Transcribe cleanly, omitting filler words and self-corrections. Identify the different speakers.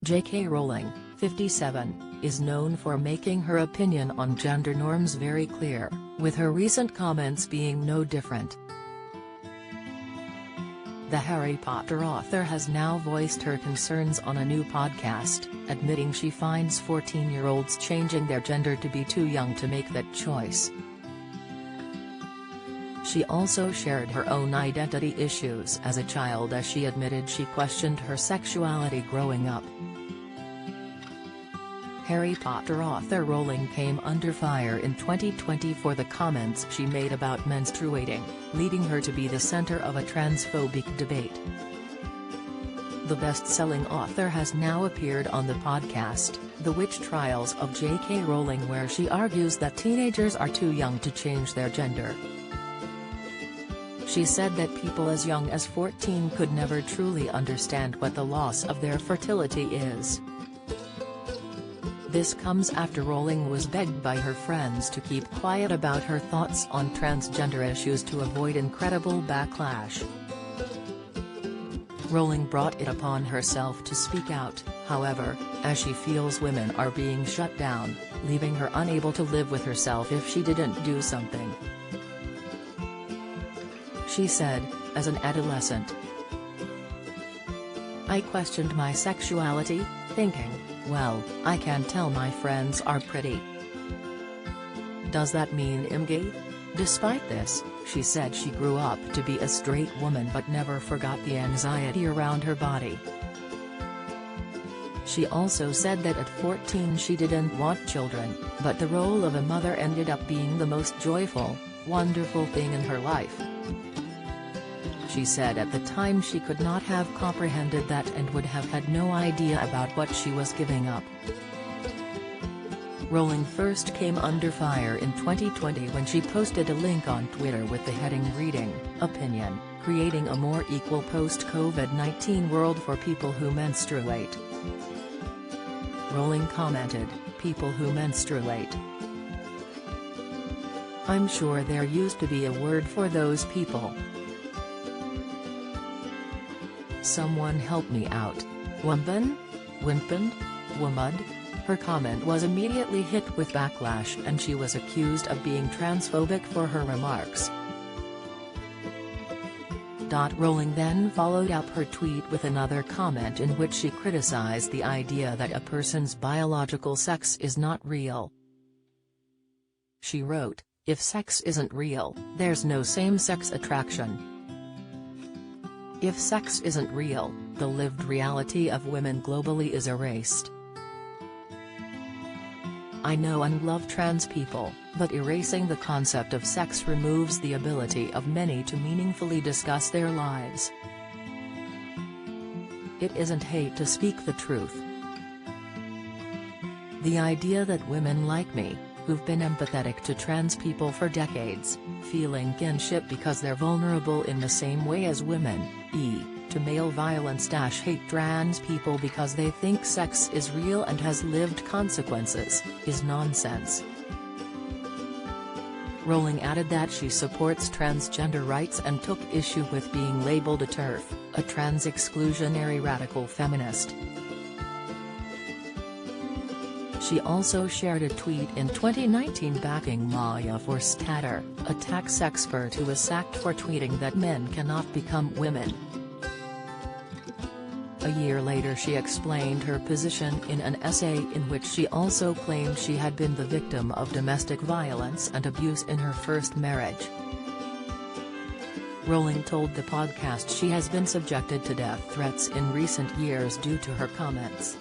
Speaker 1: J.K. Rowling, 57, is known for making her opinion on gender norms very clear, with her recent comments being no different. The Harry Potter author has now voiced her concerns on a new podcast, admitting she finds 14-year-olds changing their gender to be too young to make that choice. She also shared her own identity issues as a child, as she admitted she questioned her sexuality growing up. Harry Potter author Rowling came under fire in 2020 for the comments she made about menstruating, leading her to be the center of a transphobic debate. The best-selling author has now appeared on the podcast, The Witch Trials of J.K. Rowling, where she argues that teenagers are too young to change their gender. She said that people as young as 14 could never truly understand what the loss of their fertility is. This comes after Rowling was begged by her friends to keep quiet about her thoughts on transgender issues to avoid incredible backlash. Rowling brought it upon herself to speak out, however, as she feels women are being shut down, leaving her unable to live with herself if she didn't do something. She said, as an adolescent, "I questioned my sexuality, thinking, well, I can tell my friends are pretty. Does that mean I'm gay?" Despite this, she said she grew up to be a straight woman but never forgot the anxiety around her body. She also said that at 14 she didn't want children, but the role of a mother ended up being the most joyful, wonderful thing in her life. She said at the time she could not have comprehended that and would have had no idea about what she was giving up. Rowling first came under fire in 2020 when she posted a link on Twitter with the heading reading, "Opinion, creating a more equal post-COVID-19 world for people who menstruate." Rowling commented, "People who menstruate. I'm sure there used to be a word for those people. Someone help me out. Wumpen? Wimpen? Wumud?" Her comment was immediately hit with backlash and she was accused of being transphobic for her remarks. Rowling then followed up her tweet with another comment in which she criticized the idea that a person's biological sex is not real. She wrote, "If sex isn't real, there's no same-sex attraction. If sex isn't real, the lived reality of women globally is erased. I know and love trans people, but erasing the concept of sex removes the ability of many to meaningfully discuss their lives. It isn't hate to speak the truth. The idea that women like me, who've been empathetic to trans people for decades, feeling kinship because they're vulnerable in the same way as women, to male violence - hate trans people because they think sex is real and has lived consequences, is nonsense." Rowling added that she supports transgender rights and took issue with being labeled a TERF, a trans-exclusionary radical feminist. She also shared a tweet in 2019 backing Maya Forstater, a tax expert who was sacked for tweeting that men cannot become women. A year later she explained her position in an essay in which she also claimed she had been the victim of domestic violence and abuse in her first marriage. Rowling told the podcast she has been subjected to death threats in recent years due to her comments.